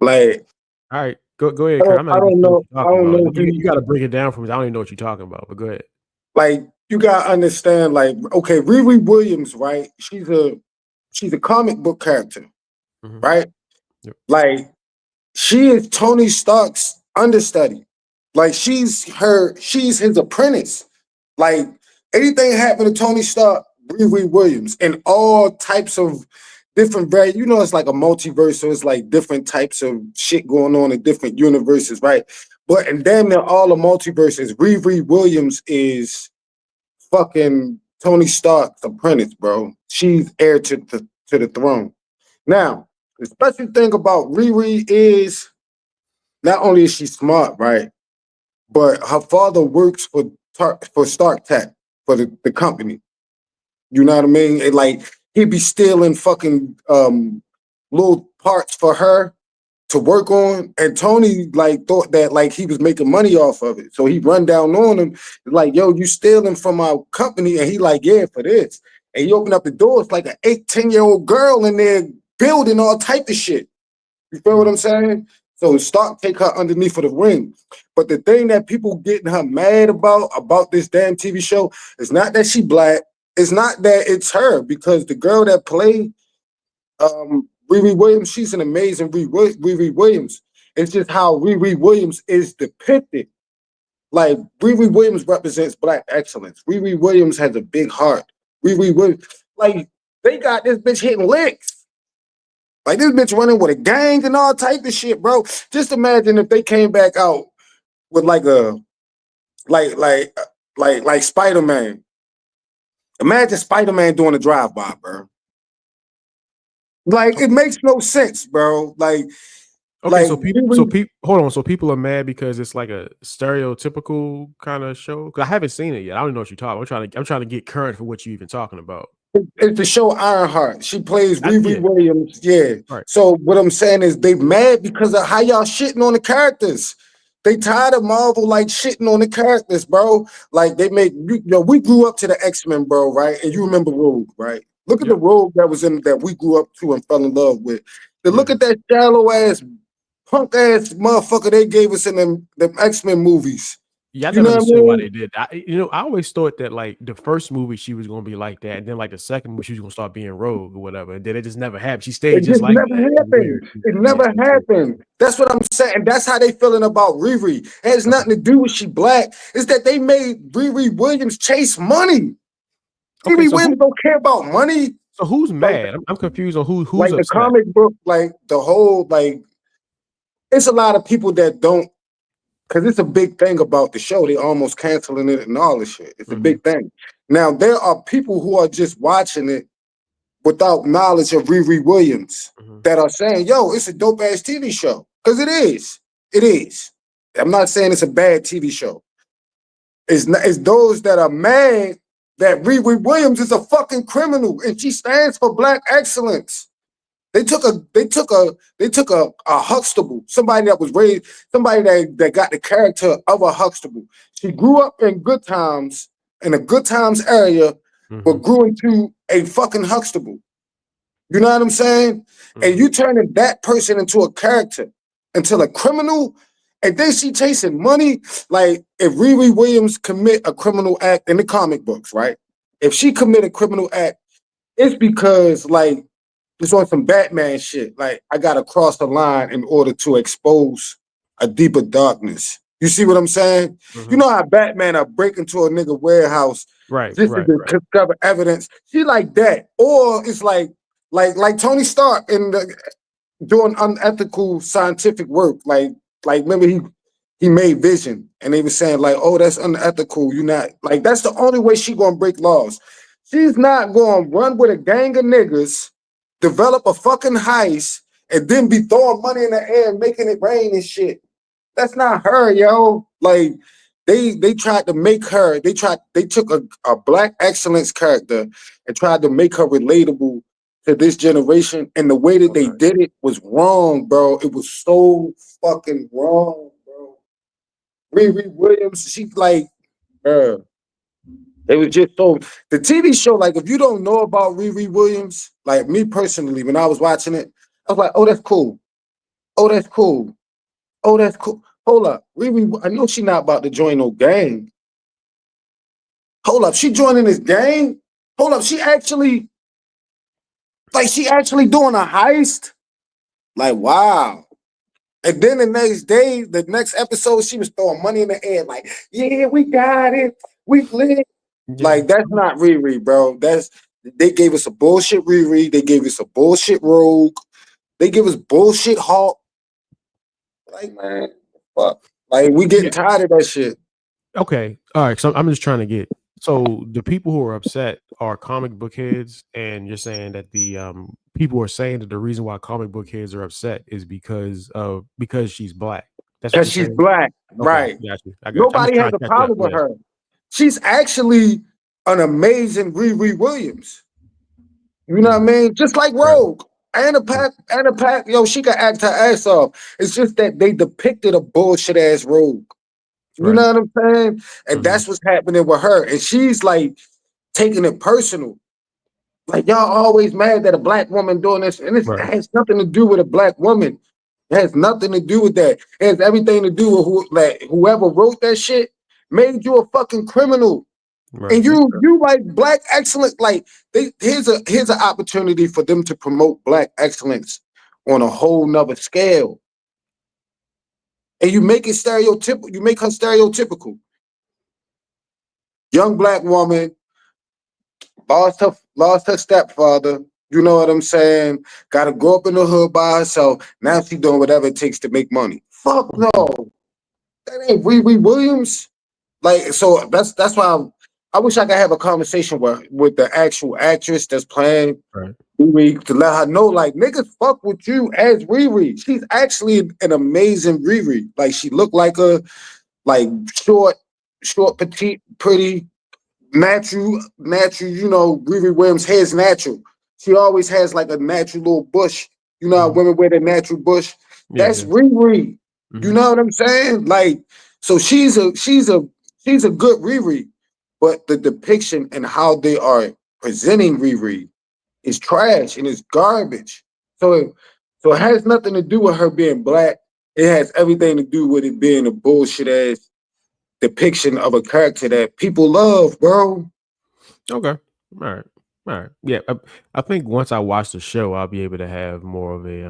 Like, All right, go ahead, Kurt. I'm not I even don't sure what know. you're I talking don't about. know if You you got to break it down for me. I don't even know what you're talking about. But go ahead. like. You gotta understand. Like, okay, Riri Williams, right? She's a comic book character, Hmm. right? Yep. Like, she is Tony Stark's understudy. Like, she's his apprentice. Like, anything happened to Tony Stark, Riri Williams, and all types of different it's like a multiverse, so it's like different types of shit going on in different universes, right? But in damn near all the multiverses, Riri Williams is fucking Tony Stark's apprentice, bro. She's heir to the throne. Now, the special thing about Riri is not only is she smart, right? But her father works for Stark Tech, for the company. You know what I mean? And like he'd be stealing fucking little parts for her to work on. And Tony like thought that like he was making money off of it. So he run down on him, like, yo, you stealing from our company. And he like, yeah, for this. And he opened up the door. It's like an 8-10-year-old girl in there building all type of shit. You feel what I'm saying? So Stark take her underneath of the ring. But the thing that people getting her mad about this damn TV show is not that she black. It's not that it's her, because the girl that played Riri Williams, she's an amazing Riri Williams. It's just how Riri Williams is depicted. Like, Riri Williams represents black excellence. Riri Williams has a big heart. Riri Williams, like, they got this bitch hitting licks. Like, this bitch running with a gang and all type of shit, bro. Just imagine if they came back out with like a like Spider-Man. Imagine Spider-Man doing a drive-by, bro. Like, it makes no sense, bro. Okay, Like so hold on. So people are mad because it's like a stereotypical kind of show. Because I haven't seen it yet. I don't know what you're talking. I'm trying to get current for what you even talking about. it's the show Ironheart. She plays Riri Yeah. Williams. Yeah. Right. So what I'm saying is they mad because of how y'all shitting on the characters. They tired of Marvel like shitting on the characters, bro. Like they make we grew up to the X-Men, bro, right? And you remember Rogue, right? Look at the Yep. Rogue that was in that we grew up to and fell in love with. Then look Yeah. at that shallow ass, punk ass motherfucker they gave us in them X-Men movies. Yeah, I You never know what I understood why mean? they did. I always thought that like the first movie she was gonna be like that, and then like the second movie she was gonna start being rogue or whatever, and then it just never happened. She stayed It just just like never that. It was weird. happened. It Yeah, never that's weird. happened. That's what I'm saying. That's how they feeling about Riri. It has Okay. nothing to do with she black. It's that they made Riri Williams chase money. Okay. Riri Williams don't care about money. So who's Like, mad? I'm confused on who's like the upset. comic book, like the whole, like, it's a lot of people that don't, because it's a big thing about the show. They almost canceling it and all this shit. It's a Mm-hmm. big thing. Now, there are people who are just watching it without knowledge of Riri Williams Mm-hmm. that are saying, yo, it's a dope ass TV show. Because it is. It is. I'm not saying it's a bad TV show. It's those that are mad that Riri Williams is a fucking criminal and she stands for black excellence. They took a Huxtable, somebody that was raised, somebody that got the character of a Huxtable. She grew up in good times, in a good times area, but Mm-hmm. grew into a fucking Huxtable. You know what I'm saying? And Mm-hmm. you turning that person into a character, into a criminal, and then she chasing money. Like, if Riri Williams commit a criminal act in the comic books, right? If she commit a criminal act, it's because like it's on some Batman shit. Like, I gotta cross the line in order to expose a deeper darkness. You see what I'm saying? You Mm-hmm. know how Batman are break into a nigga warehouse Right. just Right. to Right. discover evidence. She like that. Or it's like Tony Stark in doing unethical scientific work. Like remember he made Vision, and they were saying like, oh, that's unethical. You not like that's the only way she gonna break laws. She's not gonna run with a gang of niggas, develop a fucking heist, and then be throwing money in the air and making it rain and shit. That's not her, yo. Like they tried to make her. They took a black excellence character and tried to make her relatable to this generation, and the way that they Okay. did it was wrong, bro. It was so fucking wrong, bro. Riri Williams, she like, bro. It was just so the TV show. Like, if you don't know about Riri Williams, like me personally, when I was watching it, I was like, oh, that's cool. Oh, that's cool. Oh, that's cool. Hold up. Riri, I know she not about to join no gang. Hold up. She joining this gang? Hold up. She actually doing a heist? Like, wow. And then the next day, the next episode, she was throwing money in the air, like, yeah, we got it. We lit. Yeah. Like, that's not Riri, bro. They gave us a bullshit Riri. They gave us a bullshit Rogue. They give us bullshit Hawk. Like, man, fuck. Like, we getting Yeah. tired of that shit. Okay. All right. So I'm just trying to get. So the people who are upset are comic book heads, and you're saying that the people are saying that the reason why comic book heads are upset is because she's black. That's what Cause you're she's saying. black, Okay, right? got you. I got you. I'm just Nobody has trying to a catch up. problem with Yeah. her. She's actually an amazing Riri Williams. You know what I Mhm. mean? Just like Right. Rogue. Right. Anna Pack, yo, she could act her ass off. It's just that they depicted a bullshit ass Rogue. You Right. know what I'm saying? And Hmm. that's what's happening with her. And she's like taking it personal. Like y'all always mad that a black woman doing this, and it Right. has nothing to do with a black woman. It has nothing to do with that. It has everything to do with whoever wrote that shit made you a fucking criminal. And Right. you like black excellence. Like here's an opportunity for them to promote black excellence on a whole nother scale. And you make it stereotypical. You make her stereotypical. Young black woman lost her stepfather. You know what I'm saying? Got to grow up in the hood by herself. Now she's doing whatever it takes to make money. Fuck no, Mhm. that ain't Riri Williams. Like so that's why I wish I could have a conversation with the actual actress that's playing Right. Riri to let her know, like, niggas fuck with you as Riri. She's actually an amazing Riri. Like, she looked like a, like, short, petite, pretty, natural, Riri Williams' hair's natural. She always has, like, a natural little bush. You know how Mhm. women wear their natural bush? Yeah. That's Yeah. Riri. You Hmm. know what I'm saying? Like, so she's a good Riri, but the depiction and how they are presenting Riri is trash and it's garbage. So it has nothing to do with her being black. It has everything to do with it being a bullshit ass depiction of a character that people love, bro. Okay. All right. All right. Yeah. I think once I watch the show, I'll be able to have more of a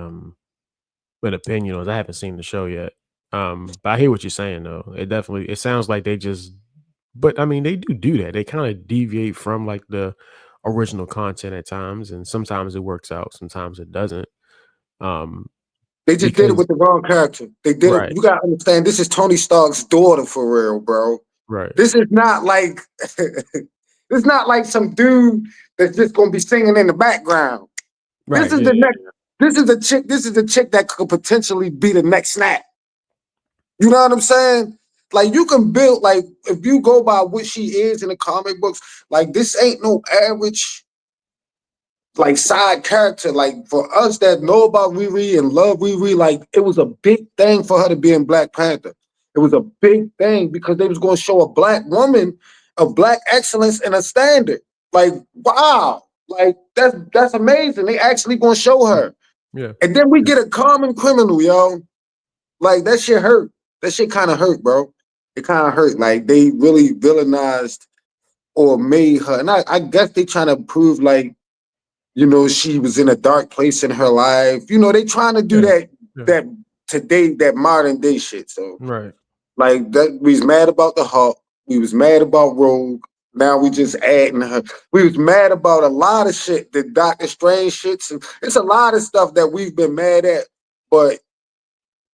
an opinion on. I haven't seen the show yet. But I hear what you're saying though. It sounds like they just. But I mean, they do that. They kind of deviate from like the original content at times, and sometimes it works out, sometimes it doesn't. Um, They just did it because with the wrong character. They did it. right, You gotta understand. This is Tony Stark's daughter for real, bro. right, This is not like it's not like some dude that's just gonna be singing in the background. This right, is yeah, the next. This is a chick. This is a chick that could potentially be the next Snap. You know what I'm saying? Like you can build like if you go by what she is in the comic books, like this ain't no average like side character. Like for us that know about Riri and love Riri, like it was a big thing for her to be in Black Panther. It was a big thing because they was going to show a black woman of black excellence and a standard. Like wow, like that's amazing. They actually going to show yeah, her, yeah, and then we yeah, get a common criminal, yo. Like that shit hurt. That shit kind of hurt, bro. It kind of hurt. Like they really villainized or made her, and I guess they trying to prove like she was in a dark place in her life. They trying to do yeah, that yeah, that today that modern day shit. So right. like that, we was mad about the Hulk. We was mad about Rogue. Now we just adding her. We was mad about a lot of shit, the Doctor Strange shits, and it's a lot of stuff that we've been mad at. But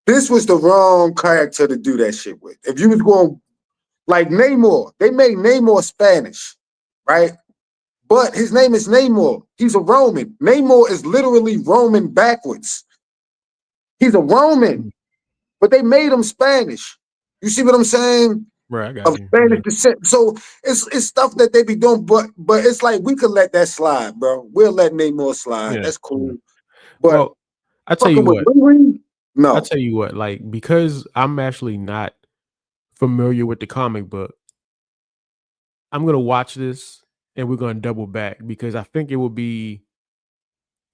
this was the wrong character to do that shit with. If you was going like Namor, they made Namor Spanish, right? But his name is Namor. He's a Roman. Namor is literally Roman backwards. He's a Roman, Mhm. but they made him Spanish. You see what I'm saying? Right, I got Of you. Spanish Yeah, descent. So it's stuff that they be doing, but it's like we could let that slide, bro. We'll let Namor slide. yeah, That's yeah. cool. But Well, I tell fucking you with what. Riri, I no. tell you what. Like because I'm actually not familiar with the comic book, I'm gonna watch this and we're gonna double back because I think it will be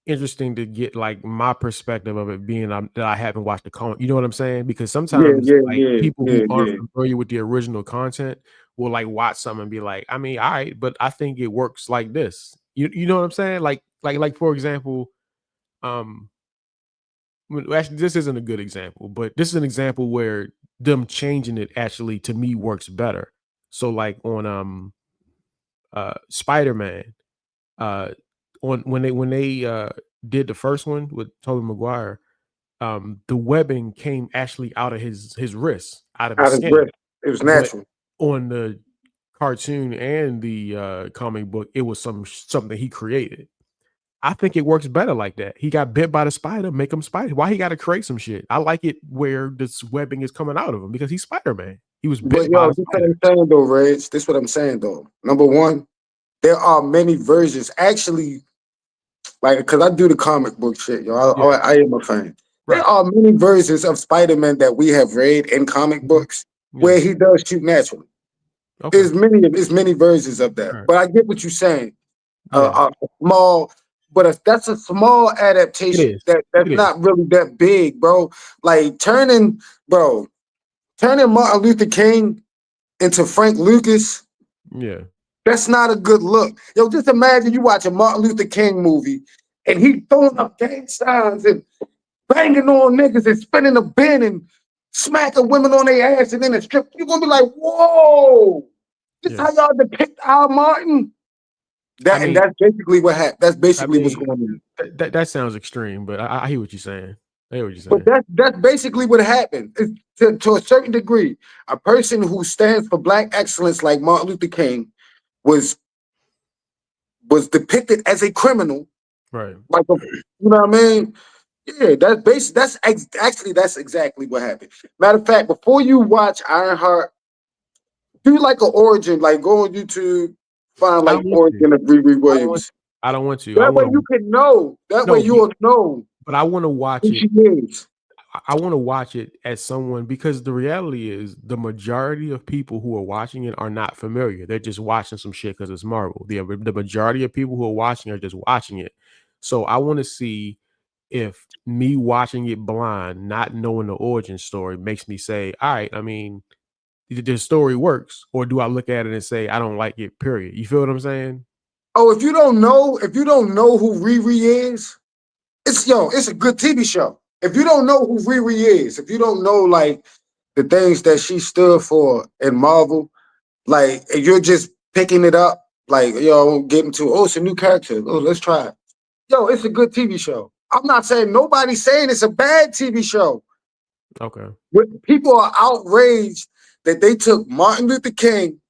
interesting to get like my perspective of it being that I haven't watched the comic. You know what I'm saying? Because Yeah, sometimes yeah, like yeah, people yeah, who aren't yeah. familiar with the original content will like watch something and be like, I mean, all right, but I think it works like this. You know what I'm saying? Like for example, um actually this isn't a good example, but this is an example where them changing it actually to me works better. So like on Spider-Man, uh on when they did the first one with Tobey Maguire, the webbing came actually out of his wrist, out of his Out of skin. breath. It was But natural. on the cartoon and the comic book, it was something he created. I think it works better like that. He got bit by the spider, make him spider. Why he got to create some shit? I like it where this webbing is coming out of him because he's Spider-Man. He was But bit by yo, a this what spider. I'm saying though, Reg. This what I'm saying though. Number one, there are many versions. Actually, like, cause I do the comic book shit, yo. Yeah, I am a fan. There right. are many versions of Spider-Man that we have read in comic Mhm. books Yeah. where he does shoot naturally. Okay. There's many versions of that. All right. But I get what you're saying. Yeah. A small, but that's a small It adaptation. is. That's It is. not really that big, bro. Like bro, turning Martin Luther King into Frank Lucas. Yeah. That's not a good look. Yo, just imagine you watch a Martin Luther King movie and he throwing up gang signs and banging on niggas and spinning a bin and smacking women on their ass and then a strip. You're gonna be like, whoa, this Yeah. how y'all depict Al Martin? I And mean, that's basically what happened. That's I basically what's mean, going on. that sounds extreme, but I hear what you're saying. I hear what you're But saying. that's basically what happened. To a certain degree, a person who stands for black excellence like Martin Luther King was was depicted as a criminal, Right. like a, you know what I mean? Yeah, that's basic. Actually that's exactly what happened. Matter of fact, before you watch Ironheart, do like an origin, like go on YouTube, find I like don't want to. origin of Riri I don't want Williams. to. I don't want to. I That way want you to. can know. That way No, you'll know but I want to watch who it. she is. I want to watch it as someone because the reality is the majority of people who are watching it are not familiar. They're just watching some shit because it's Marvel. The majority of people who are watching are just watching it. So I want to see if me watching it blind, not knowing the origin story, makes me say, all right, I mean, the story works, or do I look at it and say I don't like it? Period. You feel what I'm saying? Oh, if you don't know who Riri is, it's a good TV show. If you don't know who Riri is, if you don't know like the things that she stood for in Marvel, like and you're just picking it up, like yo, getting to it's a new character. Oh, let's try it. Yo, it's a good TV show. I'm not saying nobody's saying it's a bad TV show. Okay. People are outraged that they took Martin Luther King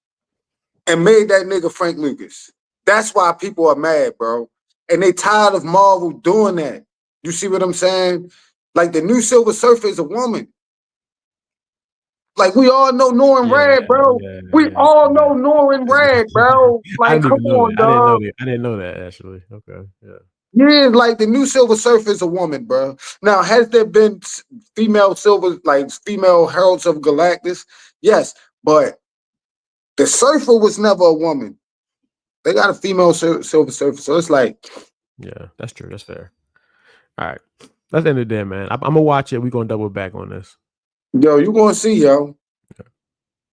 and made that nigga Frank Lucas. That's why people are mad, bro. And they tired of Marvel doing that. You see what I'm saying? Like the new Silver Surfer is a woman. Like we all know Norrin Yeah, Red, bro. yeah, We yeah, all yeah. know Norrin Red, bro. I Like, didn't come even know that. on, I didn't know dog. that. I didn't know that actually. Okay. Yeah. Yeah, like the new Silver Surfer is a woman, bro. Now, has there been female silver, like female heralds of Galactus? Yes, but the Surfer was never a woman. They got a female Silver Surfer, so it's like, Yeah, that's true. That's fair. All right. Let's end it there, man. I'm gonna watch it. We're gonna double back on this. yo, you gonna see, yo.